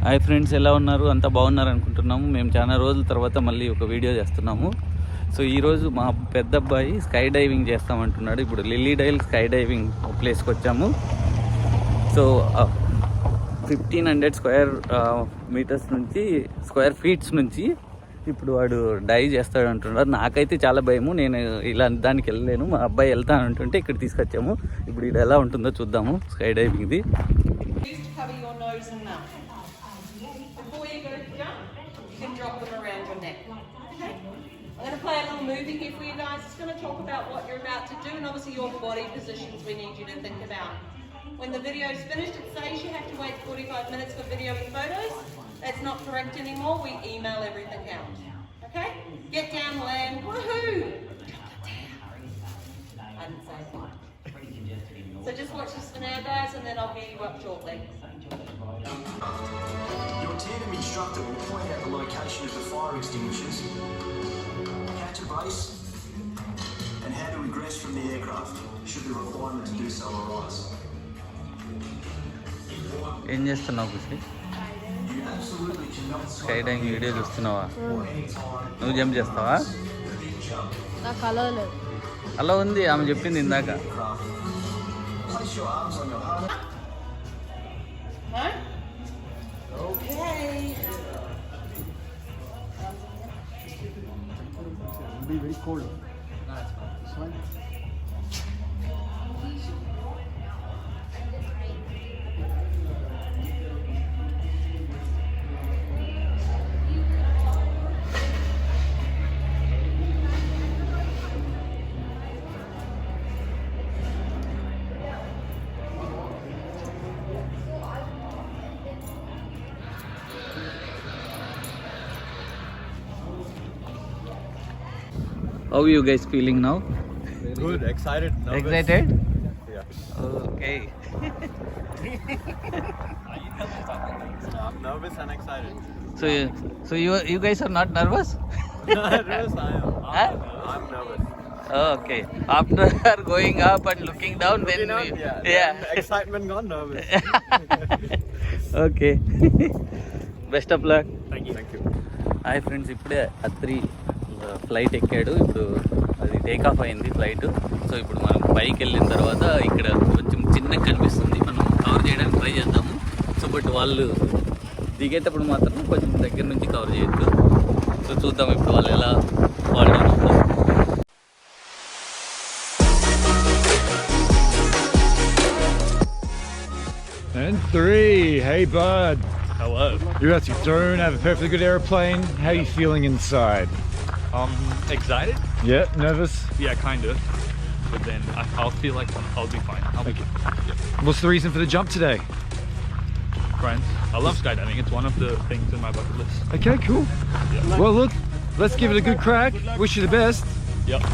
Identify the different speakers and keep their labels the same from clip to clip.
Speaker 1: Hi friends, ఎలా ఉన్నారు? అంతా బాగున్నారు అనుకుంటున్నాము. మేము చాలా రోజుల తర్వాత మళ్ళీ ఒక వీడియో చేస్తున్నాము. సో ఈరోజు మా పెద్ద అబ్బాయి స్కై డైవింగ్ చేస్తామంటున్నాడు. ఇప్పుడు లిల్లీ డైల్ స్కై డైవింగ్ ప్లేస్కి వచ్చాము. సో 1500 స్క్వేర్ మీటర్స్ నుంచి స్క్వేర్ ఫీట్స్ నుంచి ఇప్పుడు వాడు డైవ్ చేస్తాడు అంటున్నాడు. నాకైతే చాలా భయము, నేను ఇలా దానికి వెళ్ళలేను. మా అబ్బాయి వెళ్తాను అంటుంటే ఇక్కడ తీసుకొచ్చాము. ఇప్పుడు ఇది ఎలా ఉంటుందో చూద్దాము sky డైవింగ్ది.
Speaker 2: I'm going to play a little movie here for you guys. It's going to talk about what you're about to do and obviously your body positions we need you to think about. When the video is finished, it says you have to wait 45 minutes for video and photos. That's not correct anymore. We email everything out. Okay? Get down, land. Woohoo! I didn't say that. So just watch this for now, guys, and then I'll gear you up shortly.
Speaker 3: Your tandem instructor will point out the location of the fire extinguishers, catch a base, and how to egress from the aircraft, should the requirement to do so arise.
Speaker 1: ఏం చేస్తున్నావు ఖుషి? Sky diving video చూస్తున్నావా? నువ్వు jump చేస్తావా?
Speaker 4: నాకు అలా లేదు.
Speaker 1: అలా ఉంది, ఆమె చెప్పింది ఇందాక.
Speaker 2: Okay.
Speaker 5: It'll be very cold. No, it's fine.
Speaker 1: How are you guys feeling now?
Speaker 6: Good, excited, nervous.
Speaker 1: Excited?
Speaker 6: Yeah.
Speaker 1: Okay.
Speaker 6: I'm nervous and excited.
Speaker 1: So you guys are not nervous?
Speaker 6: Nervous, I am.
Speaker 1: Huh?
Speaker 6: I'm nervous.
Speaker 1: Okay. After going up and looking down, then
Speaker 6: Then excitement gone, nervous.
Speaker 1: Okay. Best of luck.
Speaker 6: Thank you.
Speaker 1: Hi friends, ఇప్పుడే Atri flight ఎక్కాడు. ఇప్పుడు అది take off అయింది flight. So ఇప్పుడు మనం పైకి వెళ్ళిన తర్వాత ఇక్కడ కొంచెం చిన్నగా కనిపిస్తుంది, మనం కవర్ చేయడానికి ట్రై చేద్దాము. సో బట్ వాళ్ళు దిగేటప్పుడు మాత్రం కొంచెం దగ్గర నుంచి కవర్ చేయొచ్చు. సో చూద్దాం ఇప్పుడు వాళ్ళు ఎలా వాళ్ళు.
Speaker 7: And 3. Hey, bud.
Speaker 6: Hello.
Speaker 7: You're at your drone, have a perfectly good airplane. How are you feeling inside?
Speaker 6: Excited?
Speaker 7: Yeah, nervous?
Speaker 6: Yeah, kind of. But then I'll feel like I'll be fine. I'll be good.
Speaker 7: What's the reason for the jump today?
Speaker 6: Friends, I love skydiving. It's one of the things in my bucket list.
Speaker 7: Okay, cool.
Speaker 6: Yeah.
Speaker 7: Well, look, let's give it a good crack. Wish you the best.
Speaker 6: Yep.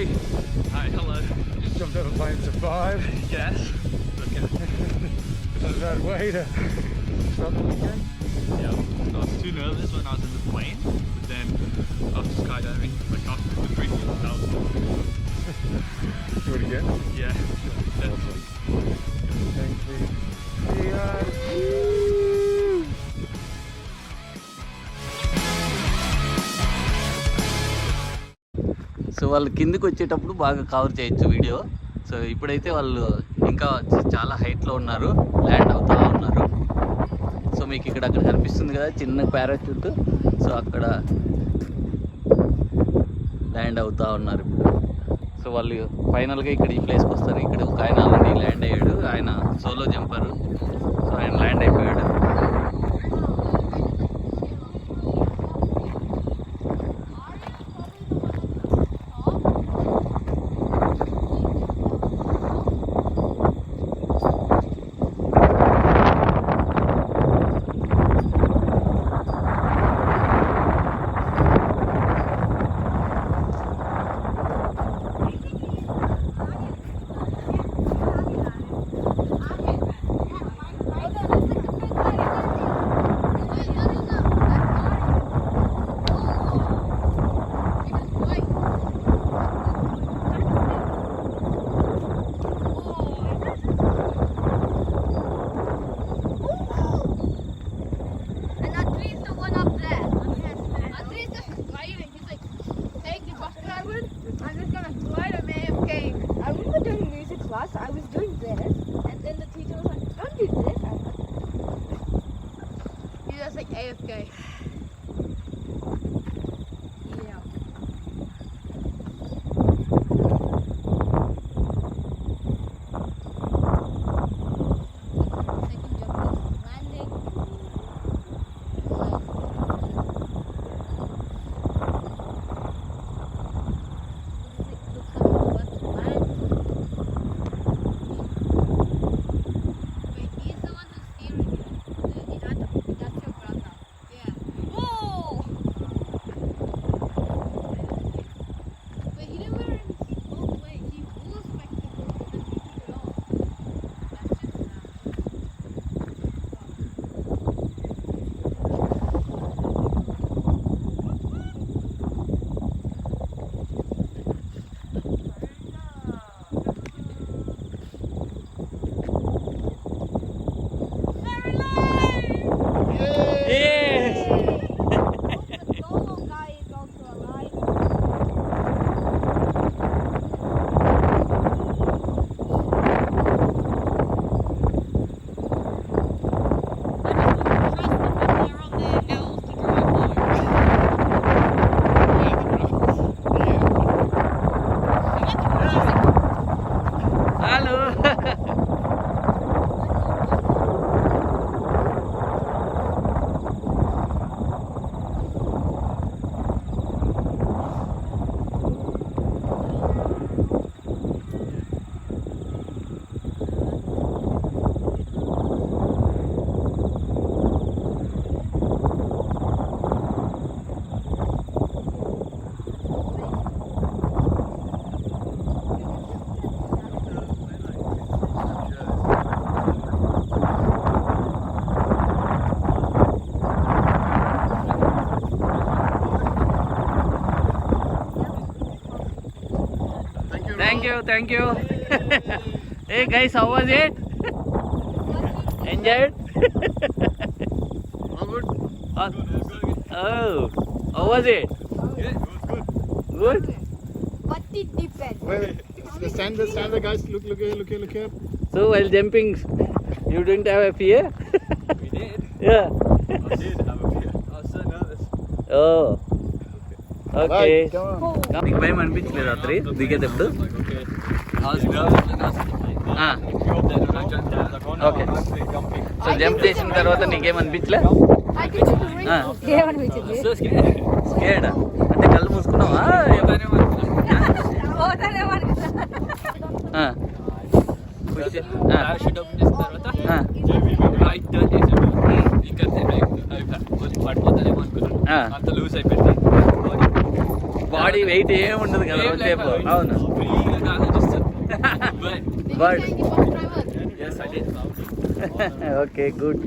Speaker 7: Harry.
Speaker 6: Hi, hello.
Speaker 7: Just jumped out of plane to 5.
Speaker 6: Yes. Okay.
Speaker 7: Not a bad way to start the weekend.
Speaker 6: Yeah, I was too nervous when I was in the plane, but then after skydiving, like after the 3 feet, that was fun.
Speaker 7: Do it again.
Speaker 6: Yeah, definitely.
Speaker 7: Thank you. Yeah.
Speaker 1: So వాళ్ళు కిందికి వచ్చేటప్పుడు బాగా cover చేయొచ్చు video. So ఇప్పుడైతే వాళ్ళు ఇంకా చాలా హైట్లో ఉన్నారు, ల్యాండ్ అవుతూ ఉన్నారు. సో మీకు ఇక్కడ అక్కడ కనిపిస్తుంది కదా చిన్న పారాషూట్, సో అక్కడ ల్యాండ్ అవుతూ ఉన్నారు ఇప్పుడు. సో వాళ్ళు ఫైనల్గా ఇక్కడ ఈ ప్లేస్కి వస్తారు. ఇక్కడ ఒక ఆయన ఆల్రెడీ ల్యాండ్ అయ్యాడు, ఆయన సోలో జంపరు. సో ఆయన ల్యాండ్ అయిపోయాడు.
Speaker 4: I was doing this, and then the teacher was like, "Don't do this." I was like, "You just like AFK." Yeah. Second jump is landing. Thank you. Hey guys, how was it? Enjoyed?
Speaker 5: All good?
Speaker 1: Oh, how was it?
Speaker 5: Good.
Speaker 1: Good?
Speaker 4: But it depends.
Speaker 5: Wait, stand there, guys. Look here.
Speaker 1: So while jumping, you didn't have a fear?
Speaker 6: We did.
Speaker 1: Yeah.
Speaker 6: I did have a fear. I was so nervous.
Speaker 1: Oh. Okay.
Speaker 5: Right, come on.
Speaker 1: నీకు భయం అనిపించలేదు రాత్రి దిగేటప్పుడు?
Speaker 6: Like, okay. I was nervous when I was in the plane. Then when I jumped down, I was like, oh no,
Speaker 1: Okay.
Speaker 6: I'm actually jumping.
Speaker 1: So jump చేసిన తర్వాత నీకేమనిపించలే?
Speaker 4: ఏమనిపించింది?
Speaker 6: So scared.
Speaker 1: Scared అంటే కళ్ళు మూసుకున్నావా? ఆ.
Speaker 6: Parachute open చేసిన తర్వాత right turn చేసాను. ఇంకా పడిపోతానేమో అనుకున్నాను. అంత లూజ్ అయిపోయింది. బాడీ
Speaker 1: బాడీ వెయిట్ ఏమి ఉండదు కదా సేపు. అవును but
Speaker 4: Did you say any bus driver?
Speaker 1: Okay good